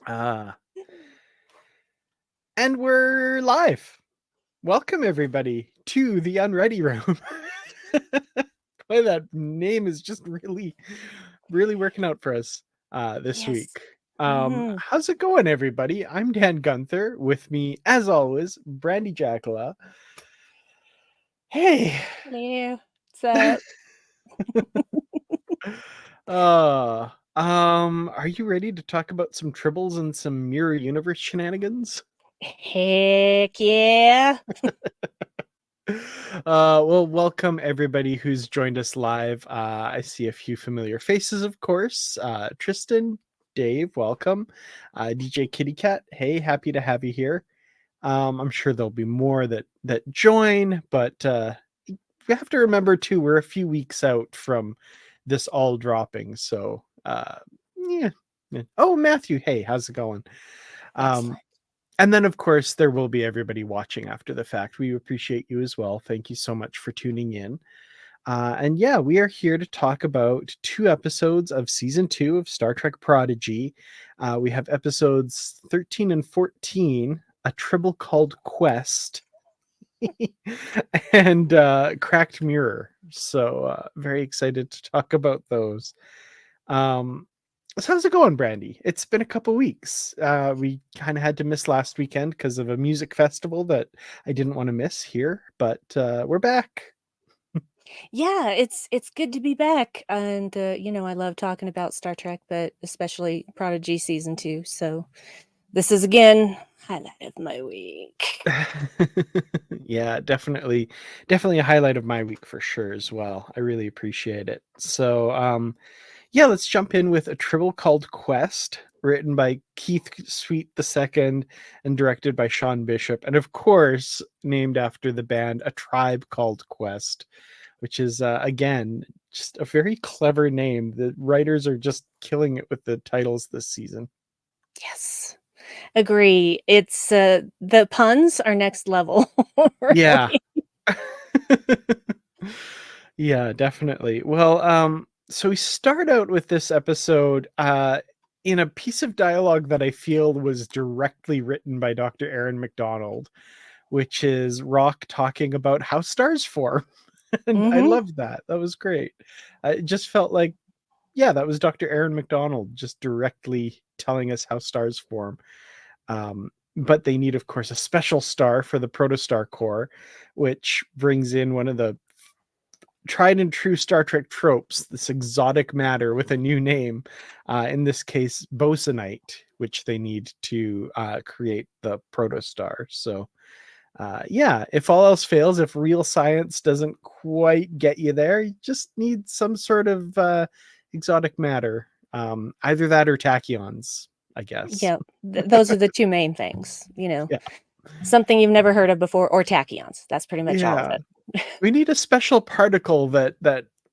Uh, and we're live. Welcome, everybody, to the Unready Room. Boy, that name is just really working out for us this Yes. week. hmm How's it going, everybody? I'm Dan Gunther. With me, as always, Brandi Jackola. Hey. Hello. What's up? Are you ready to talk about some tribbles and some mirror universe shenanigans? Heck yeah. Well, welcome everybody who's joined us live. I see a few familiar faces, of course. Tristan, Dave, welcome. DJ Kitty Cat, hey, happy to have you here. I'm sure there'll be more that join, but we have to remember too, we're a few weeks out from this all dropping. So yeah. Oh, Matthew, hey, how's it going? Um, Excellent. and then, of course, there will be everybody watching after the fact. We appreciate you as well. Thank you so much for tuning in. And yeah, we are here to talk about 2 episodes of season 2 of Star Trek Prodigy. We have episodes 13 and 14, A Tribble Called Quest, and Cracked Mirror. So, very excited to talk about those. Um, so how's it going, Brandi? It's been a couple weeks. We kind of had to miss last weekend because of a music festival that I didn't want to miss here, but we're back. Yeah, it's good to be back. And I love talking about Star Trek, but especially Prodigy season 2. So this is again highlight of my week. Yeah, definitely a highlight of my week for sure as well. I really appreciate it. So, yeah, let's jump in with A Tribble Called Quest, written by Keith Sweet II and directed by Sean Bishop, and of course named after the band A Tribe Called Quest, which is again just a very clever name. The writers are just killing it with the titles this season. Yes. Agree. It's the puns are next level, Yeah. really. Yeah, definitely. Well, so we start out with this episode in a piece of dialogue that I feel was directly written by Dr. Aaron McDonald, which is Rock talking about how stars form. And I hmm loved that. That was great. It just felt like, yeah, that was Dr. Aaron McDonald just directly telling us how stars form. But they need, of course, a special star for the protostar core, which brings in one of the tried and true Star Trek tropes, this exotic matter with a new name, in this case, bosonite, which they need to create the protostar. So, yeah, if all else fails, if real science doesn't quite get you there, you just need some sort of exotic matter. Either that or tachyons, I guess. Yeah, those are the two main things. Yeah. Something you've never heard of before, or tachyons. That's pretty much all of Yeah. it. We need a special particle that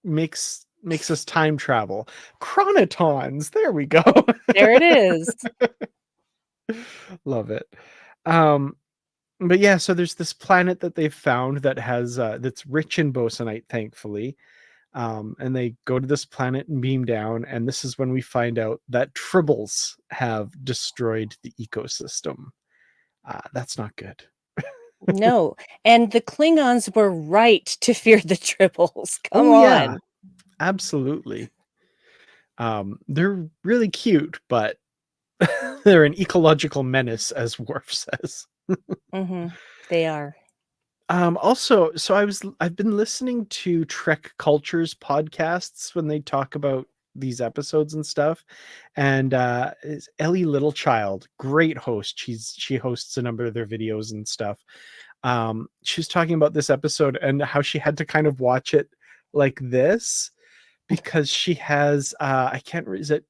makes us time travel. Chronotons. There we go. There it is. Love it. Um, but yeah, so there's this planet that they've found that has that's rich in bosonite, thankfully. And they go to this planet and beam down, and this is when we find out that tribbles have destroyed the ecosystem. That's not good. No, and the Klingons were right to fear the tribbles. Come Oh yeah, on. absolutely. They're really cute, but they're an ecological menace, as Worf says. They are. Also, so I've been listening to Trek Cultures podcasts when they talk about these episodes and stuff. And is Ellie Littlechild, great host. She hosts a number of their videos and stuff. She was talking about this episode and how she had to kind of watch it like this because she has I can't is it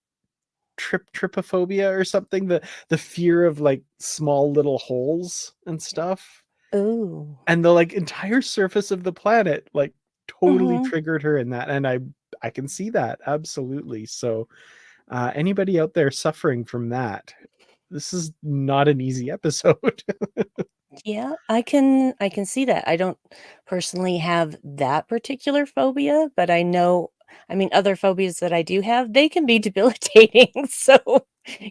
trypophobia or something, the fear of like small little holes and stuff, Ooh. and the like entire surface of the planet like totally Mhm. triggered her in that, and I can see that absolutely. So anybody out there suffering from that, this is not an easy episode. Yeah, I can see that. I don't personally have that particular phobia, but I know, I mean, other phobias that I do have, they can be debilitating. So,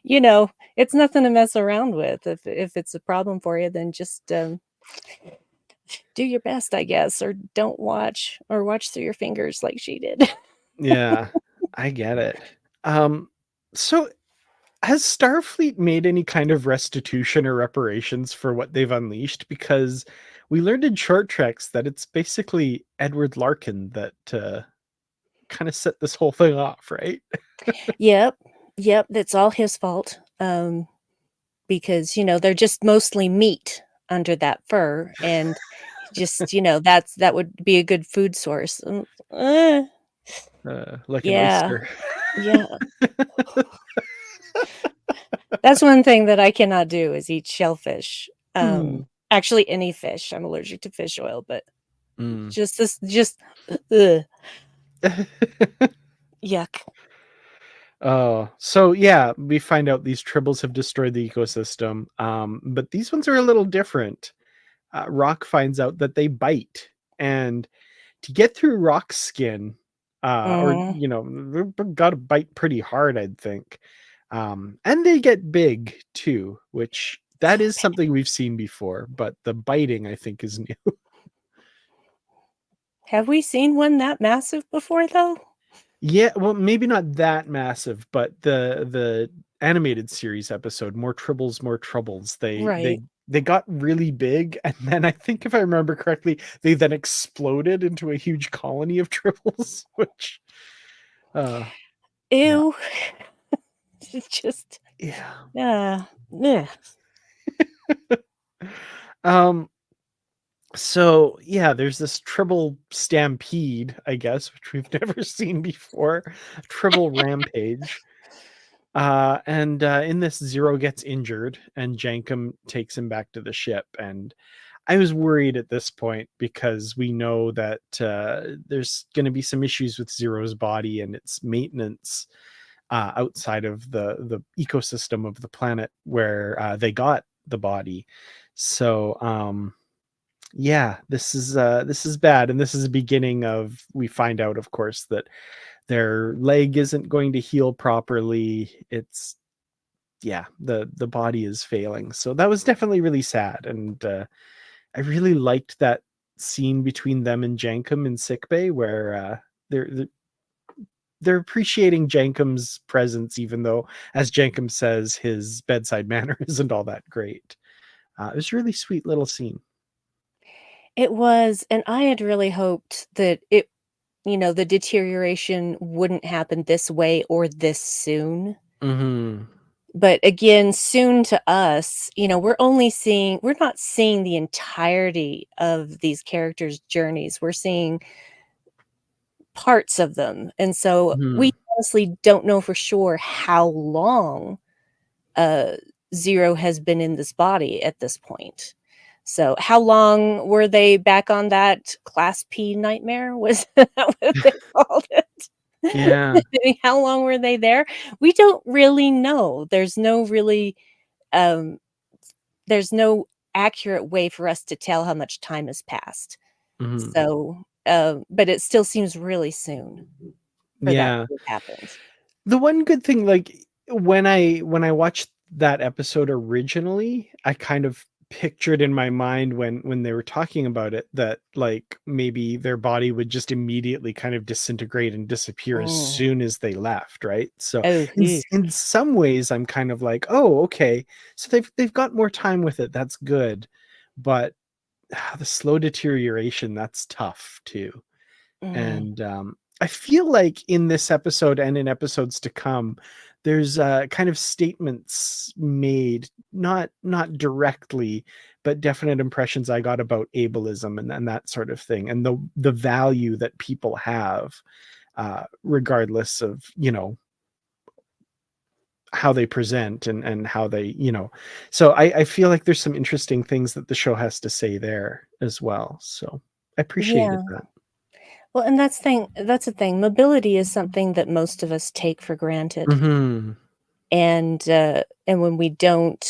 You know, it's nothing to mess around with. If it's a problem for you, then just, do your best, I guess, or don't watch or watch through your fingers like she did. Yeah, I get it. Um, so has Starfleet made any kind of restitution or reparations for what they've unleashed? Because we learned in short treks that it's basically Edward Larkin that kind of set this whole thing off, right? Yep. Yep, that's all his fault, because, they're just mostly meat under that fur, and just, that would be a good food source. Like an Yeah. oyster. Yeah. That's one thing that I cannot do is eat shellfish. Hmm. Actually any fish. I'm allergic to fish oil, but Mm. just ugh, yuck. Oh, so yeah, we find out these tribbles have destroyed the ecosystem. But these ones are a little different. Rock finds out that they bite, and to get through Rock's skin, or Mhm. they've got to bite pretty hard, I'd think. And they get big too, which that is something we've seen before, but the biting I think is new. Have we seen one that massive before though? Yeah, well, maybe not that massive, but the animated series episode, More Tribbles, More Troubles, they Right. they they got really big, and then I think if I remember correctly, they then exploded into a huge colony of tribbles, which uh yeah. Ew. It's just Yeah. yeah. Um so yeah, there's this tribble stampede, I guess, which we've never seen before. Tribble rampage. And in this, Zero gets injured, and Jankum takes him back to the ship. And I was worried at this point because we know that there's going to be some issues with Zero's body and its maintenance outside of the ecosystem of the planet where they got the body. So yeah, this is bad, and this is the beginning of, we find out, of course, that their leg isn't going to heal properly. It's, yeah, the body is failing. So that was definitely really sad, and I really liked that scene between them and Jankum in sickbay, where they're appreciating Jankum's presence, even though, as Jankum says, his bedside manner isn't all that great. It was a really sweet little scene. It was, and I had really hoped that the deterioration wouldn't happen this way or this soon. Hmm. But again, soon to us, we're not seeing the entirety of these characters' journeys. We're seeing parts of them. And so Hmm. we honestly don't know for sure how long uh Zero has been in this body at this point. So how long were they back on that class P nightmare? Was that what they called it? Yeah. How long were they there? We don't really know. Um there's no accurate way for us to tell how much time has passed. Hmm. So, but it still seems really soon for that Yeah. to have happened. The one good thing, like, when I watched that episode originally, I kind of pictured in my mind when they were talking about it that, like, maybe their body would just immediately kind of disintegrate and disappear as Mm. soon as they left, right? So Oh, phew. in some ways I'm kind of like, oh, okay, so they've got more time with it, that's good. But the slow deterioration, that's tough too. Mm. And I feel like in this episode and in episodes to come, there's kind of statements made, not directly, but definite impressions I got about ableism and that sort of thing, and the value that people have, regardless of how they present and how they So I feel like there's some interesting things that the show has to say there as well. So I appreciated Yeah. that. Well, and that's the thing. Mobility is something that most of us take for granted. Hmm. And when we don't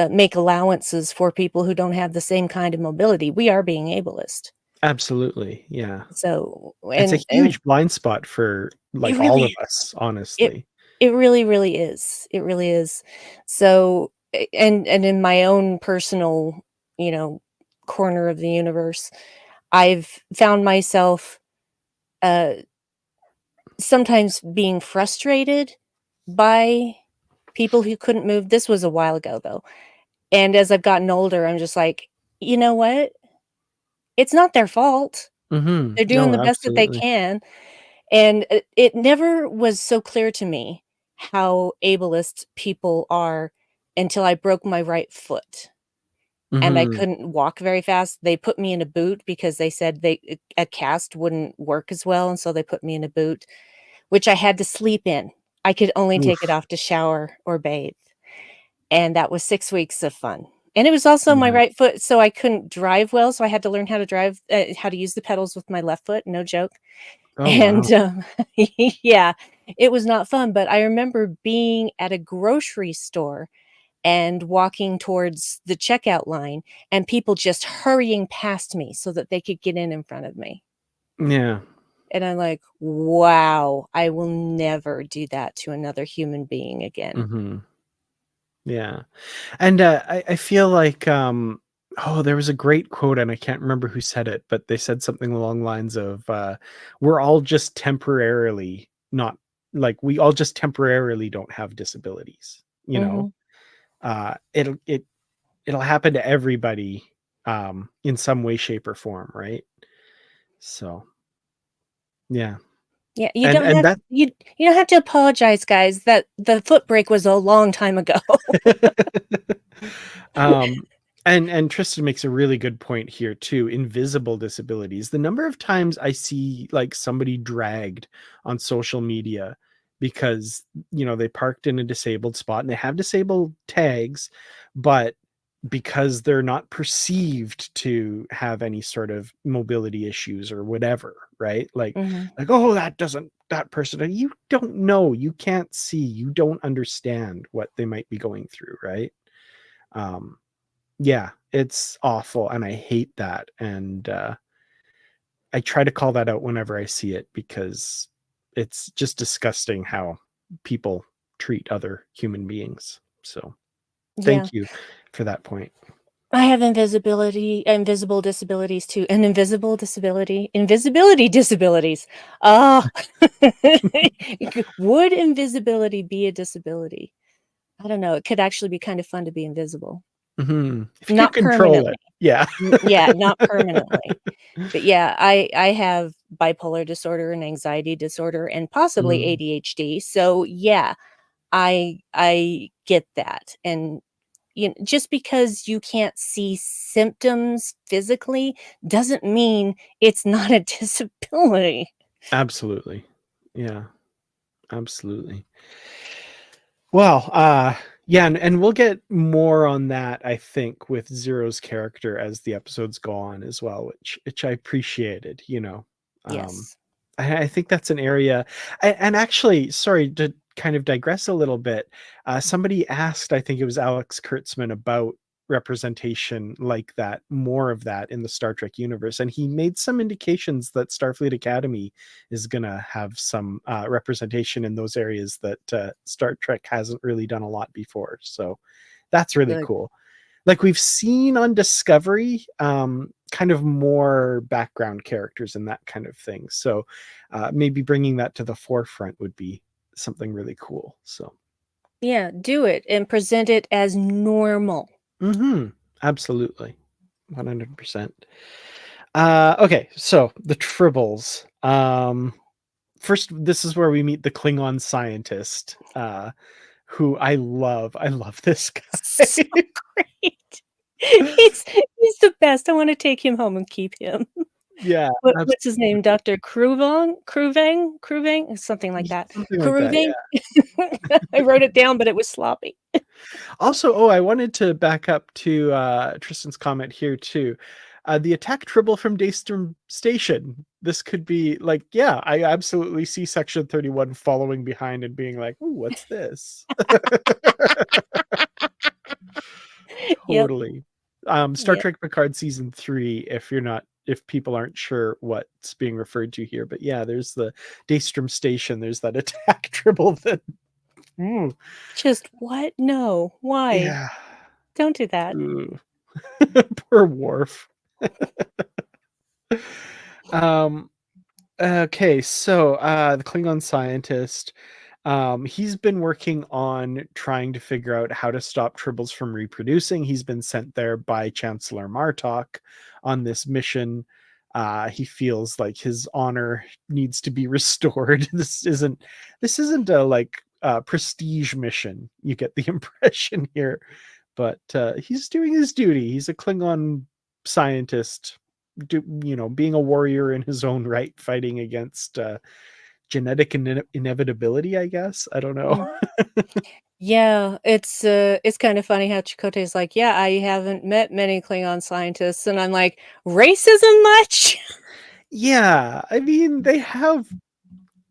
make allowances for people who don't have the same kind of mobility, we are being ableist. Absolutely, yeah. So, It's a and huge blind spot for, it like, all really of us, it honestly. It really, really is. It really is. So, and in my own personal, you know, corner of the universe, I've found myself uh, sometimes being frustrated by people who couldn't move. This was a while ago, though. And as I've gotten older, I'm just like, you know what? It's not their fault. They're doing No, the best that they absolutely. can. And it never was so clear to me how ableist people are until I broke my right foot and I Hmm. couldn't walk very fast. They put me in a boot because they said a cast wouldn't work as well, and so they put me in a boot, which I had to sleep in. I could only take it Oof. off to shower or bathe, and that was 6 weeks of fun. And it was also my Yeah. right foot, so I couldn't drive well, so I had to learn how to drive, how to use the pedals with my left foot, no joke. Oh wow. And, yeah, it was not fun, but I remember being at a grocery store and walking towards the checkout line and people just hurrying past me so that they could get in front of me. Yeah. And I'm like, "Wow, I will never do that to another human being again." Hmm. Yeah. And I feel like oh, there was a great quote and I can't remember who said it, but they said something along the lines of we're all just temporarily not like we all just temporarily don't have disabilities, you know. Mhm. It'll happen to everybody in some way, shape, or form, right? So yeah. Yeah, And that you don't have to apologize, guys, that the foot break was a long time ago. um and Tristan makes a really good point here too. Invisible disabilities, the number of times I see like somebody dragged on social media because they parked in a disabled spot and they have disabled tags, but because they're not perceived to have any sort of mobility issues or whatever, right? Mhm. Like, oh, that person, and you don't know, you can't see, you don't understand what they might be going through, right? um yeah, it's awful and I hate that. And I try to call that out whenever I see it because it's just disgusting how people treat other human beings. So Yeah. thank you for that point. I have invisible disabilities too. An invisibility disabilities. Ah, would invisibility be a disability? I don't know. It could actually be kind of fun to be invisible. If you Not can control it, permanently. yeah. Yeah, not permanently. But yeah, I have bipolar disorder and anxiety disorder and possibly Mhm. ADHD. So yeah, I get that. And just because you can't see symptoms physically doesn't mean it's not a disability. Absolutely. Yeah, absolutely. Well, yeah, and we'll get more on that, I think, with Zero's character as the episodes go on as well, which I appreciated. Um, Yes. I think that's an area, and actually, sorry to kind of digress a little bit. Somebody asked, I think it was Alex Kurtzman, about representation like that, more of that in the Star Trek universe, and he made some indications that Starfleet Academy is going to have some representation in those areas that Star Trek hasn't really done a lot before. So that's really Good. cool. Like we've seen on Discovery, kind of more background characters and that kind of thing. So maybe bringing that to the forefront would be something really cool. So, Yeah, do it and present it as normal. absolutely, 100%. Okay, so the Tribbles. First, this is where we meet the Klingon scientist, who I love. I love this guy. So great. He's the best. I wanna take him home and keep him. Yeah, What's his name? absolutely. Dr. Kruvang? Something like that. Something like that. Kruvang? I wrote it down, but it was sloppy. Also, I wanted to back up to Tristan's comment here too. The attack Tribble from Daystrom Station. This could be like, yeah, I absolutely see Section 31 following behind and being like, "Ooh, what's this?" Yep. Totally. Star Yep. Trek Picard season 3. If people aren't sure what's being referred to here, but yeah, there's the Daystrom Station. There's that attack Tribble that Ooh, Just what? No. Why? yeah. Don't do that. Ooh. Poor Worf. Um, okay, so the Klingon scientist, he's been working on trying to figure out how to stop tribbles from reproducing. He's been sent there by Chancellor Martok on this mission. He feels like his honor needs to be restored. This isn't a like prestige mission. You get the impression here, but he's doing his duty. He's a Klingon scientist, being a warrior in his own right, fighting against genetic inevitability, I guess. I don't know. Mm. Yeah, it's kind of funny how Chakotay's like, "Yeah, I haven't met many Klingon scientists," and I'm like, "Racism much?" Yeah, I mean, they have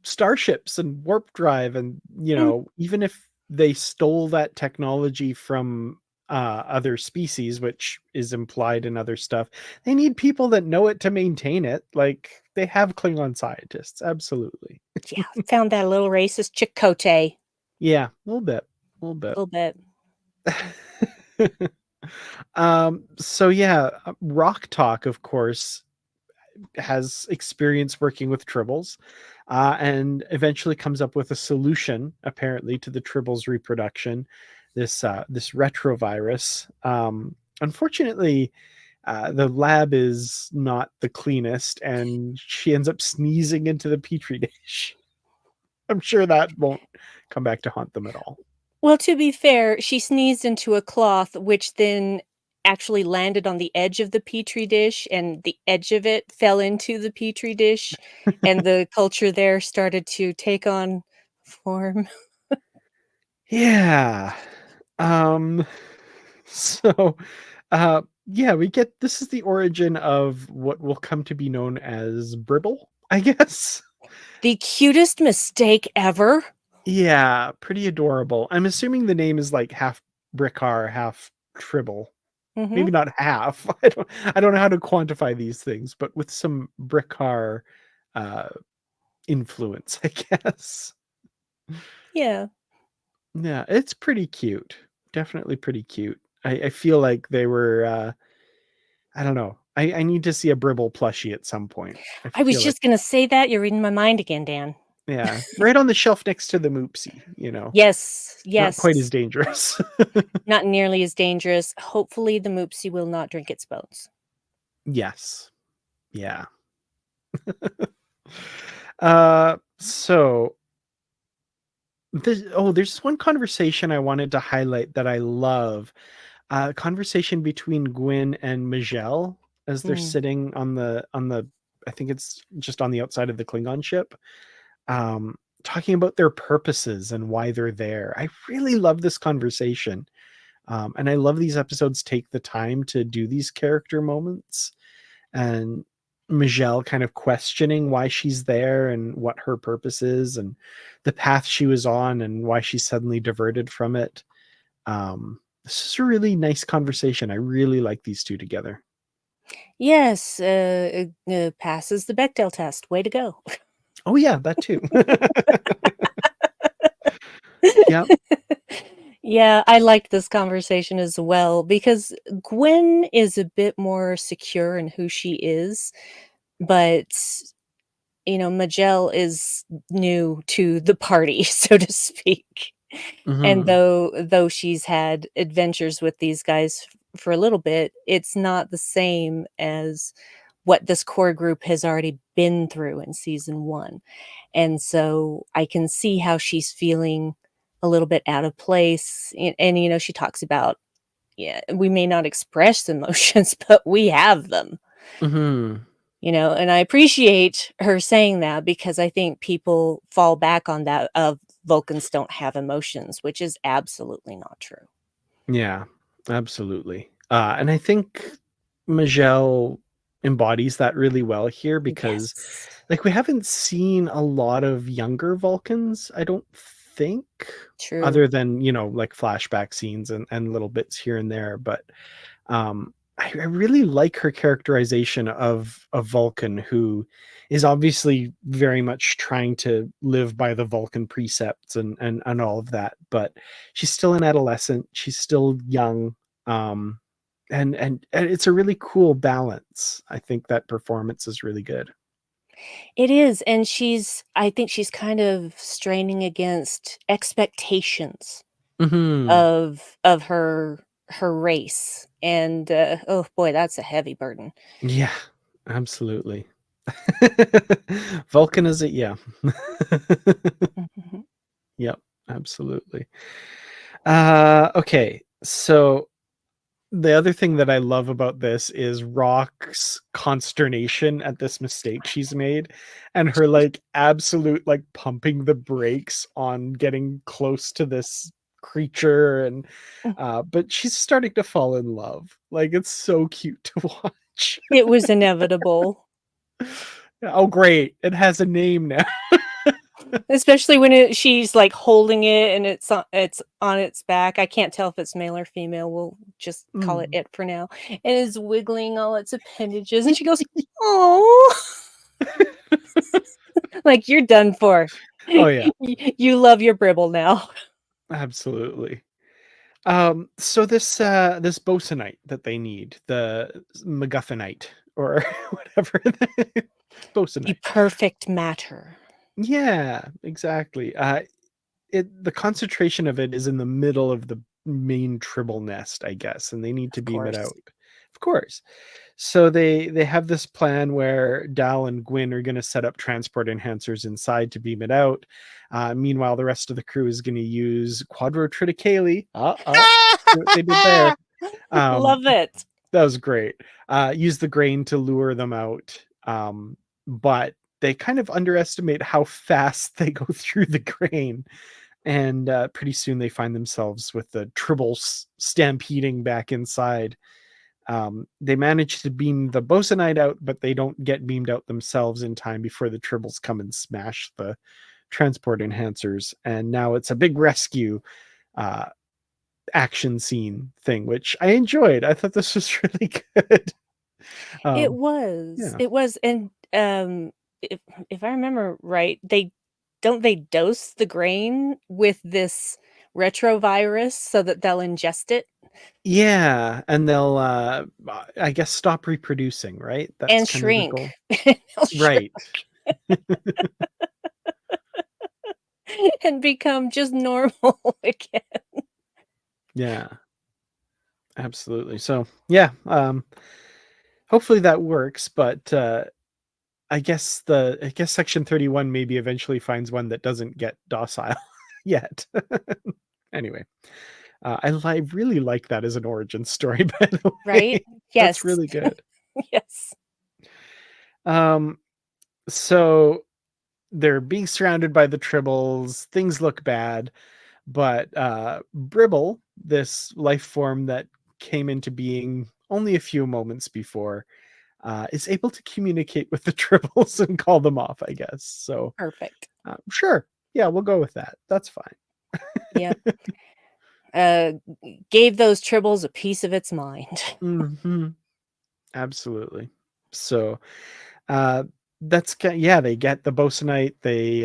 starships and warp drive, and Mm, even if they stole that technology from other species, which is implied in other stuff, they need people that know it to maintain it. Like, they have Klingon scientists, absolutely. yeah, found that a little racist, Chakotay. Yeah, a little bit, a little A little bit. bit. So yeah, Rock Talk, of course, has experience working with tribbles, and eventually comes up with a solution, apparently, to the tribbles reproduction, this retrovirus. Unfortunately, the lab is not the cleanest, and she ends up sneezing into the petri dish. I'm sure that won't come back to haunt them at all. Well, to be fair, she sneezed into a cloth, which then actually landed on the edge of the petri dish, and the edge of it fell into the petri dish, and the culture there started to take on form. Yeah. Um so yeah, we get this is the origin of what will come to be known as Bribble, I guess. The cutest mistake ever. Yeah, pretty adorable. I'm assuming the name is like half Brickar, half Tribble. Mhm. Maybe not half. I don't know how to quantify these things, but with some Brickar uh influence, I guess. Yeah. Yeah, it's pretty cute. Definitely pretty cute. I feel like they were I don't know. I need to see a Bribble plushie at some point. I I was feel like, just gonna say that, you're reading my mind again, Dan. yeah, right on the shelf next to the Moopsie, Yes, not quite as yes. dangerous. Not nearly as dangerous. Hopefully, the Moopsie will not drink its bones. Yes. Yeah. So there's one conversation I wanted to highlight that I love. Conversation between Gwyn and Majel as they're Mm. sitting on the I think it's just on the outside of the Klingon ship. Talking about their purposes and why they're there. I really love this conversation. And I love these episodes take the time to do these character moments, and Michelle kind of questioning why she's there and what her purpose is and the path she was on and why she suddenly diverted from it. This is a really nice conversation. I really like these two together. Yes, passes the Bechdel test. Way to go. Oh yeah, that too. Yeah. Yeah, I liked this conversation as well because Gwen is a bit more secure in who she is, but Majel is new to the party, so to speak. And Hmm. though she's had adventures with these guys for a little bit, it's not the same as what this core group has already been through in season 1. And so I can see how she's feeling a little bit out of place. And she talks about, yeah, we may not express emotions, but we have them. Hmm. And I appreciate her saying that because I think people fall back on that of Vulcans don't have emotions, which is absolutely not true. Yeah, absolutely. And I think Majel embodies that really well here because, Yes. like, we haven't seen a lot of younger Vulcans, I don't think, True. other than, like flashback scenes and little bits here and there. But I really like her characterization of Vulcan, who is obviously very much trying to live by the Vulcan precepts and all of that, but she's still an adolescent. She's still young, um, and it's a really cool balance. I think that performance is really good. It is, and I think she's kind of straining against expectations Hmm. of her race, and, oh boy, that's a heavy burden. Yeah, absolutely. Vulcan is it? Yeah. Mhm. Yep, absolutely. Okay, so the other thing that I love about this is Rock's consternation at this mistake she's made, and her like absolute like pumping the brakes on getting close to this creature, and Mm. but she's starting to fall in love. Like it's so cute to watch. It was inevitable, Oh great, it has a name now. especially when she's, like, holding it and it's on its back. I can't tell if it's male or female, we'll just call Mm. it for now, and it's wiggling all its appendages, and she goes, "Oh." Like, "You're done for. Oh yeah, You love your Bribble now." absolutely. So this bosunite that they need, the MacGuffinite or whatever, The bosunite. perfect matter. Yeah, exactly. The concentration of it is in the middle of the main tribble nest, I guess, and they need to Of beam it course. out. Of course. So they have this plan where Dal and Gwyn are going to set up transport enhancers inside to beam it out. Meanwhile, the rest of the crew is going to use quadrotriticale. See what they did there. Um, Love it. that was great. Use the grain to lure them out, but they kind of underestimate how fast they go through the grain, and pretty soon they find themselves with the tribbles stampeding back inside. They manage to beam the bosunite out, but they don't get beamed out themselves in time before the tribbles come and smash the transport enhancers. And now it's a big rescue uh, action scene thing, which I enjoyed. I thought this was really good. It Um, was. yeah. It was, and, if I remember right, they dose the grain with this retrovirus so that they'll ingest it Yeah, and they'll I guess stop reproducing, right? That's and kind of the shrink. goal. They'll shrink Right. and become just normal again. Yeah, absolutely. So, yeah, hopefully that works, but I guess section 31 maybe eventually finds one that doesn't get docile yet. Anyway, I really like that as an origin story, by the Right? way. That's Yes. really good. Yes. Um, so they're being surrounded by the tribbles. Things look bad, but Bribble, this life form that came into being only a few moments before, is able to communicate with the tribbles and call them off, I guess. So, Perfect. sure. Yeah, we'll go with that. That's fine. Yep. Uh, gave those tribbles a piece of its mind. Hmm. Absolutely. So, uh, yeah, they get the bosunite. They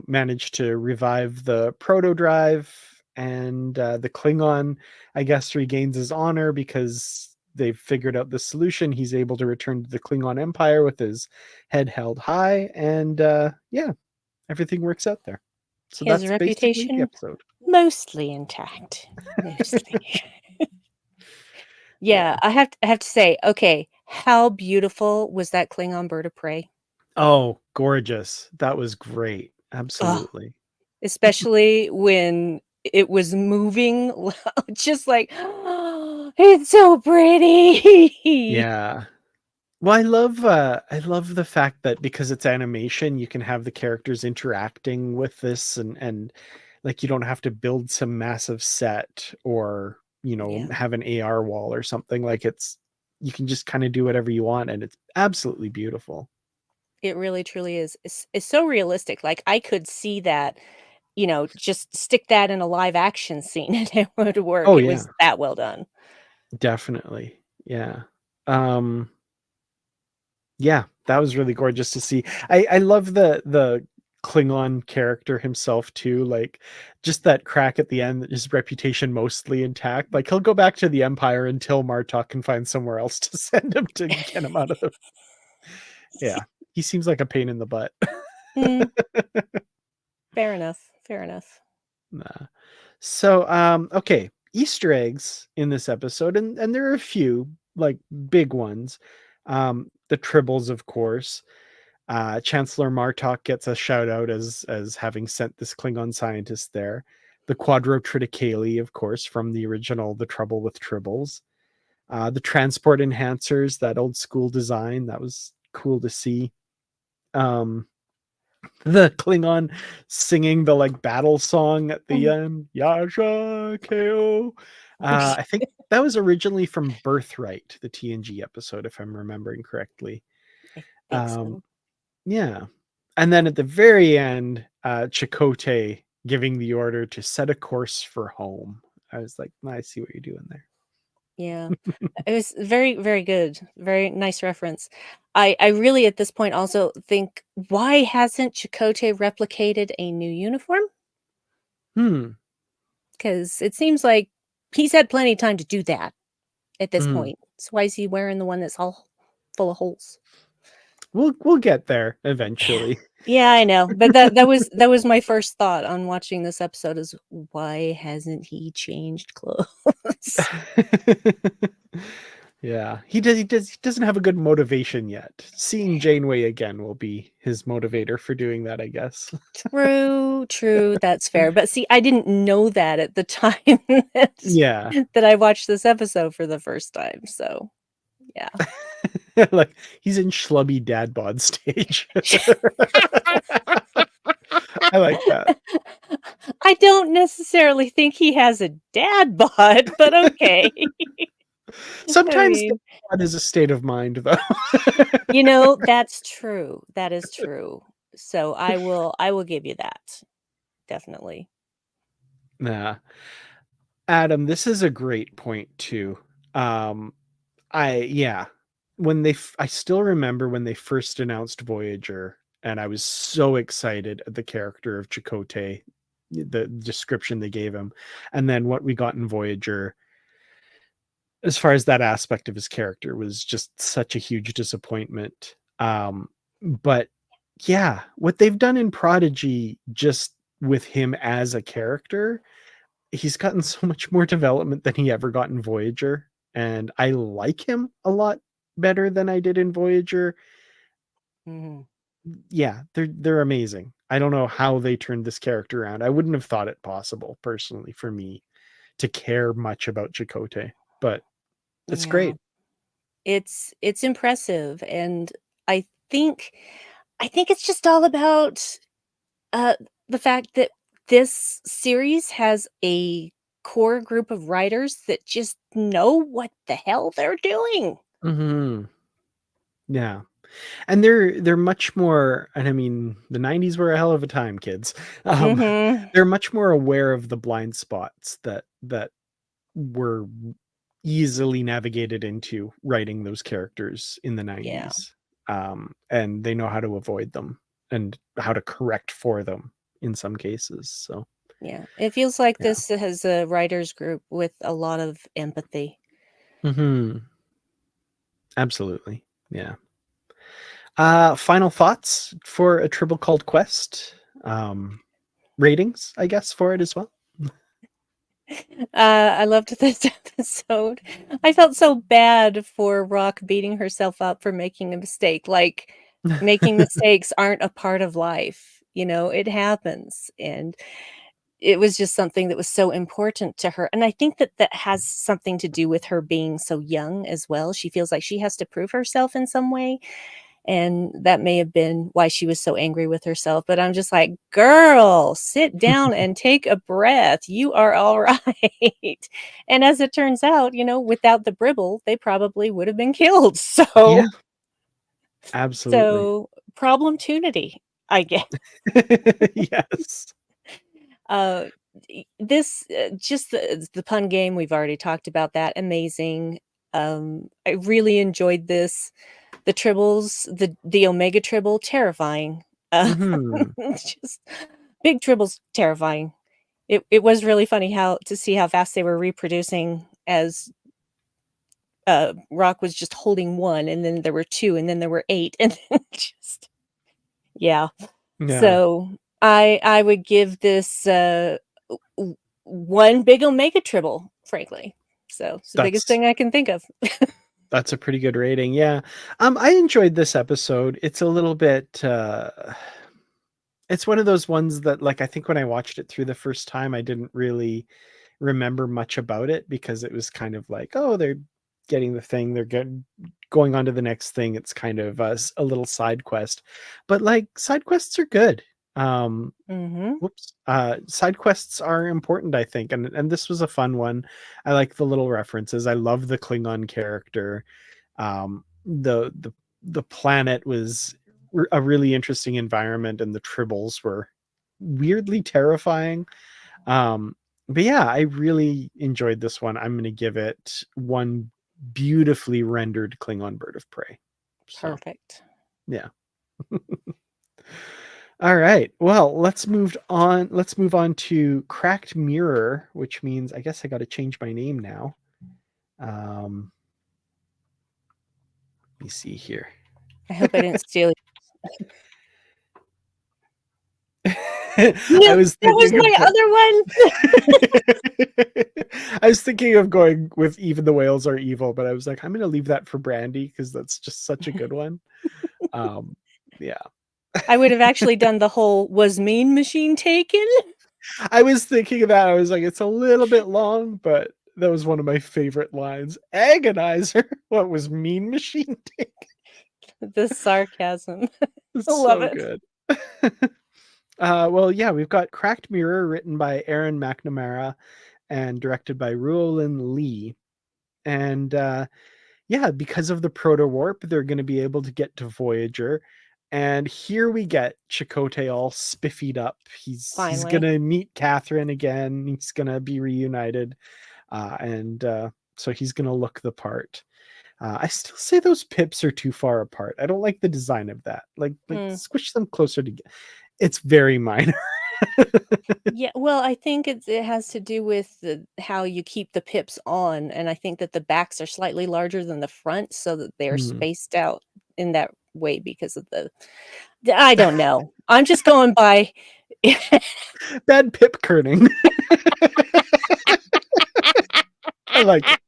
manage to revive the proto drive, and the Klingon, I guess, regains his honor because they've figured out the solution. He's able to return to the Klingon Empire with his head held high, and yeah, everything works out there. So His that's basically the reputation episode. mostly intact. Mostly. Yeah, Yeah. I have to say, okay, how beautiful was that Klingon bird of prey? Oh, gorgeous. That was great. Oh, Absolutely. especially when it was moving, just like, "Oh, it's so pretty." Yeah. Well, I love the fact that because it's animation, you can have the characters interacting with this, and like you don't have to build some massive set or, Yeah, have an AR wall or something. Like it's you can just kind of do whatever you want, and it's absolutely beautiful. it really truly is. It's so realistic. Like I could see that, just stick that in a live action scene and it would work. Oh It yeah, was that well done. definitely. Yeah. Yeah, that was really gorgeous to see. I love the Klingon character himself too, like just that crack at the end, his reputation mostly intact. Like he'll go back to the Empire until Martok can find somewhere else to send him to get him out of the. Yeah, he seems like a pain in the butt. Mm, fair enough. Fair enough. Nah. So, okay, Easter eggs in this episode, and there are a few like big ones. The Tribbles, of course. Chancellor Martok gets a shout out as having sent this Klingon scientist there. The Quadro Triticale, of course, from the original The Trouble with Tribbles. The transport enhancers, that old school design, that was cool to see. The Klingon singing the like battle song at the end, Yasha Ko. I think that was originally from Birthright, the TNG episode, if I'm remembering correctly. I think Um, so. yeah. And then at the very end, Chakotay giving the order to set a course for home. I was like, I see what you're doing there. Yeah. It was very, very good. Very nice reference. I really at this point also think, why hasn't Chakotay replicated a new uniform? Hmm. Because it seems like he's had plenty of time to do that at this Hmm. point. So why is he wearing the one that's all full of holes? We'll get there eventually. Yeah, I know. But that was my first thought on watching this episode is, why hasn't he changed clothes? Yeah, he doesn't have a good motivation yet. Seeing Janeway again will be his motivator for doing that, I guess. True, that's fair. But see, I didn't know that at the time that, Yeah. that I watched this episode for the first time. So, yeah. Like he's in schlubby dad bod stage. I like that. I don't necessarily think he has a dad bod, but okay. I Sometimes mean, that is a state of mind, though. that's true. That is true. So I will give you that. Definitely. Nah. Adam, this is a great point too. Um, yeah, I still remember when they first announced Voyager, and I was so excited at the character of Chakotay, the description they gave him, and then what we got in Voyager, as far as that aspect of his character, was just such a huge disappointment. But yeah, what they've done in Prodigy, just with him as a character, he's gotten so much more development than he ever got in Voyager, and I like him a lot better than I did in Voyager. Hmm. Yeah, they're amazing. I don't know how they turned this character around. I wouldn't have thought it possible personally for me to care much about Chakotay, but it's Yeah. great. It's impressive, and I think I think it's just all about uh the fact that this series has a core group of writers that just know what the hell they're doing. Hmm. Yeah. And they're much more, and I mean, the 90s were a hell of a time, kids. Um, Mhm. they're much more aware of the blind spots that were easily navigated into writing those characters in the Yeah. 90s. And they know how to avoid them and how to correct for them in some cases. So, Yeah. It feels like yeah. this has a writers group with a lot of empathy. Hmm. Absolutely. Yeah. Final thoughts for A Tribble Called Quest. Ratings, I guess, for it as well. I loved this episode. I felt so bad for Rock beating herself up for making a mistake. Like, making mistakes aren't a part of life. It happens. And it was just something that was so important to her. And I think that that has something to do with her being so young as well. She feels like she has to prove herself in some way. And that may have been why she was so angry with herself. But I'm just like, girl, sit down and take a breath. You are all right. And as it turns out, without the Bribble, they probably would have been killed. Yeah, So, absolutely. so problemtunity, I guess. Yes. Uh, this just the pun game. We've already talked about that. Amazing. I really enjoyed this. The tribbles, the Omega tribble, terrifying. Mhm. Just big tribbles, terrifying. It was really funny to see how fast they were reproducing as Rock was just holding one, and then there were two, and then there were eight, and then just yeah. Yeah. So I would give this one big Omega tribble, frankly. So it's the biggest That's thing I can think of. that's a pretty good rating. Yeah. I enjoyed this episode. It's a little bit it's one of those ones that, like, I think when I watched it through the first time, I didn't really remember much about it because it was kind of like, oh, they're getting the thing, they're going on to the next thing. It's kind of a little side quest, but like side quests are good. Mm-hmm. Side quests are important, I think, and this was a fun one. I like the little references. I love the Klingon character. The planet was a really interesting environment, and the tribbles were weirdly terrifying. But yeah, I really enjoyed this one. I'm going to give it one beautifully rendered Klingon bird of prey. So Perfect. yeah. All right. Well, let's move on. Let's move on to Cracked Mirror, which means I guess I got to change my name now. Let me see here. I hope I didn't steal it. I Yep, was that was thinking of my other one. I was thinking of going with Even the Whales Are Evil, but I was like, I'm going to leave that for Brandi because that's just such a good one. Yeah. I would have actually done the whole "was Mean Machine taken?" I was thinking of that. I was like, it's a little bit long, but that was one of my favorite lines. Agonizer. What was Mean Machine take? The sarcasm. I It's love so it. good. Well, yeah, we've got Cracked Mirror, written by Aaron McNamara and directed by Ruolin Lee. And yeah, because of the proto warp, they're going to be able to get to Voyager. And here we get Chakotay all spiffied up. He's Finally. going to meet Catherine again. He's going to be reunited. And so he's going to look the part. I still say those pips are too far apart. I don't like the design of that. Like squish them closer together. It's very minor. Yeah, well, I think it has to do with how you keep the pips on, and I think that the backs are slightly larger than the front, so that they're spaced out in that way because of I don't know. I'm just going by Bad pip kerning. I like it.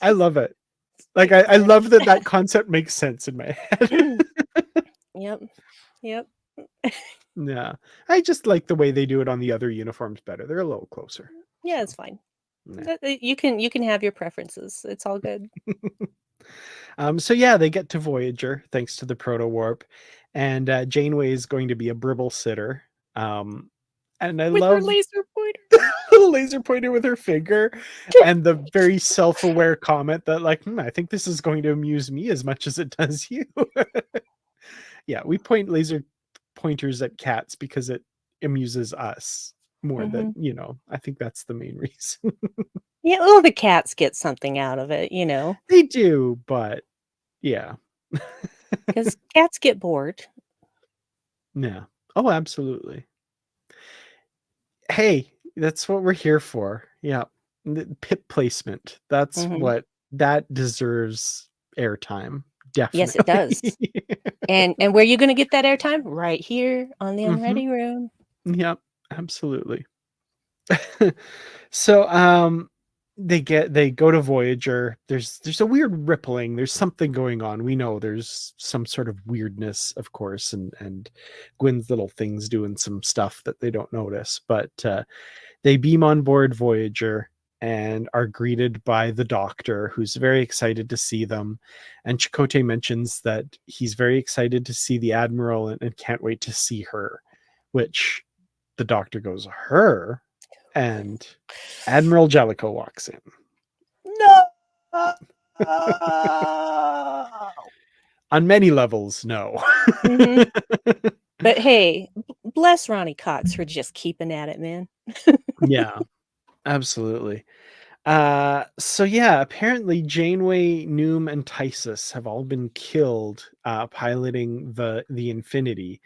I love it. Like I love that concept makes sense in my head. Yep. Yep. Yeah. I just like the way they do it on the other uniforms better. They're a little closer. Yeah, it's fine. Nah. You can have your preferences. It's all good. So yeah, they get to Voyager thanks to the proto warp, and Janeway is going to be a bribble sitter. And I With her love laser pointer. little laser pointer with her finger, and the very self-aware comment that like, I think this is going to amuse me as much as it does you. Yeah, we point laser pointers at cats because it amuses us more than, I think that's the main reason. Yeah, well, the cats get something out of it, They do, but yeah. because cats get bored. Yeah. Oh, absolutely. Hey, that's what we're here for. Yeah. Pip placement. That's what that deserves airtime. Definitely. Yes, it does. And where are you going to get that airtime? Right here on the Unready room. Yep, absolutely. So they go to Voyager. There's a weird rippling. There's something going on. We know there's some sort of weirdness, of course, and Gwen's little things doing some stuff that they don't notice. But they beam on board Voyager and are greeted by the Doctor, who's very excited to see them. And Chakotay mentions that he's very excited to see the Admiral and can't wait to see her, which the Doctor goes, her? And Admiral Jellicoe walks in. No. On many levels, no. But hey, bless Ronnie Cox for just keeping at it, man. Yeah, absolutely. So yeah, apparently Janeway, Noom, and Tysus have all been killed piloting the Infinity.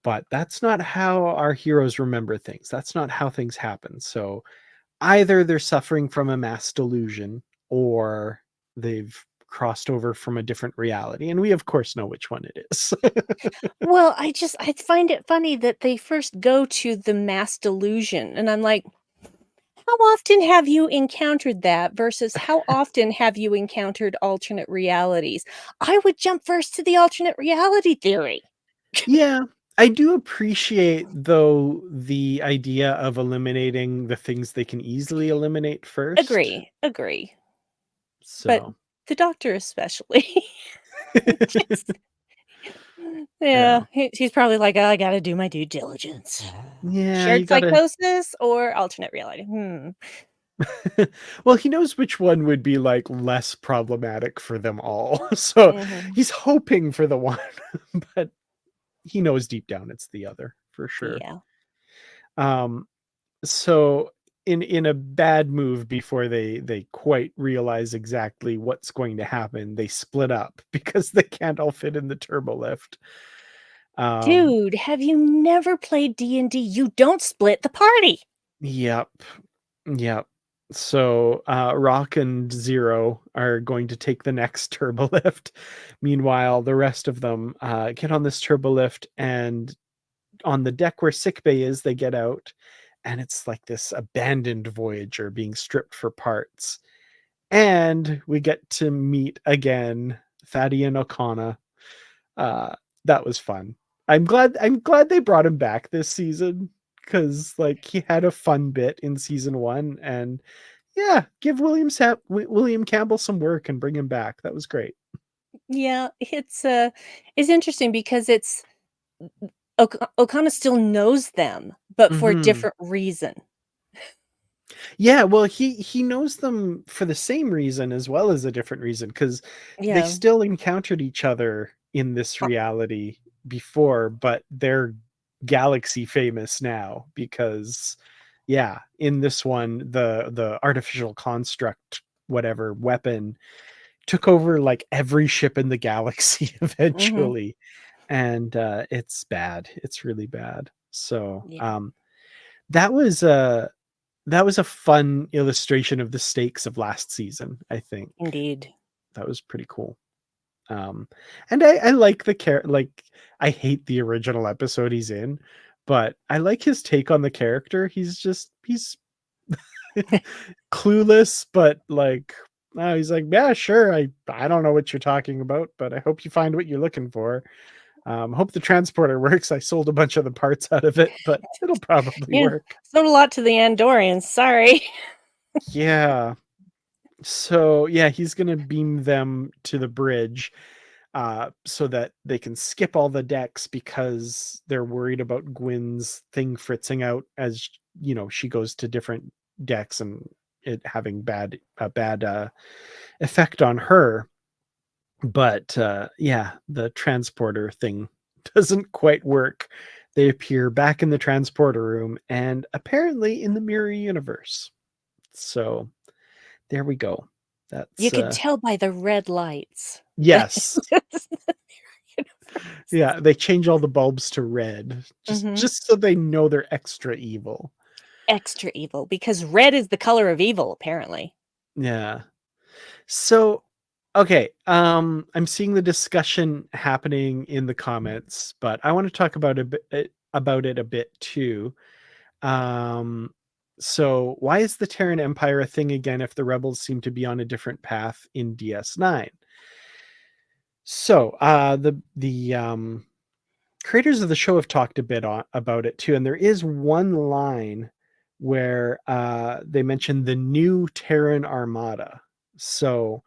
But that's not how our heroes remember things. That's not how things happen. So either they're suffering from a mass delusion or they've crossed over from a different reality. And we of course know which one it is. Well, I find it funny that they first go to the mass delusion, and I'm like, how often have you encountered that versus how often have you encountered alternate realities? I would jump first to the alternate reality theory. Yeah. I do appreciate though the idea of eliminating the things they can easily eliminate first. Agree. But So the doctor especially. Just yeah. yeah, he's probably like, "I gotta do my due diligence." Yeah, you Shared gotta psychosis or alternate reality? Hmm. well, he knows which one would be, like, less problematic for them all. So, Mhm. he's hoping for the one, but he knows deep down it's the other, for sure. Yeah. Um, so in a bad move before they quite realize exactly what's going to happen, they split up because they can't all fit in the turbo lift. Um, Dude, have you never played D&D? You don't split the party. yep. Yep. So, Rock and Zero are going to take the next turbo lift. Meanwhile, the rest of them get on this turbo lift, and on the deck where sickbay is, they get out, and it's like this abandoned Voyager being stripped for parts. And we get to meet again Thaddeus and Okana. Uh, that was fun. I'm glad they brought him back this season because like he had a fun bit in season one, and yeah, give William Campbell some work and bring him back. That was great. Yeah, it's interesting because it's Okana still knows them, but for a Hmm. different reason. Yeah, well, he knows them for the same reason as well as a different reason because they Yeah. still encountered each other in this Uh, reality before, but they're galaxy famous now because, yeah, in this one, the artificial construct, whatever weapon, took over like every ship in the galaxy mhm. eventually, and it's bad. It's really bad. So, Yeah, that was a that was a fun illustration of the stakes of last season, I think. indeed. That was pretty cool. Um, and I like like, I hate the original episode he's in, but I like his take on the character. He's clueless, but, like, he's like, "Yeah, sure, I don't know what you're talking about, but I hope you find what you're looking for. Hope the transporter works. I sold a bunch of the parts out of it, but it'll probably Yeah, work." sold a lot to the Andorians, sorry. Yeah. So, yeah, he's gonna beam them to the bridge, so that they can skip all the decks because they're worried about Gwyn's thing fritzing out as, she goes to different decks and it having a bad, effect on her. But, yeah, the transporter thing doesn't quite work. They appear back in the transporter room and apparently in the mirror universe. So there we go. You That's could tell by the red lights. yes. Yeah, they change all the bulbs to red just Mhm. just so they know they're extra evil. Extra evil, because red is the color of evil, apparently. Yeah. So, okay, I'm seeing the discussion happening in the comments, but I want to talk about it a bit too. Um, so why is the Terran Empire a thing again if the rebels seem to be on a different path in DS9? So, the creators of the show have talked a bit about it too, and there is one line where they mention the new Terran Armada. So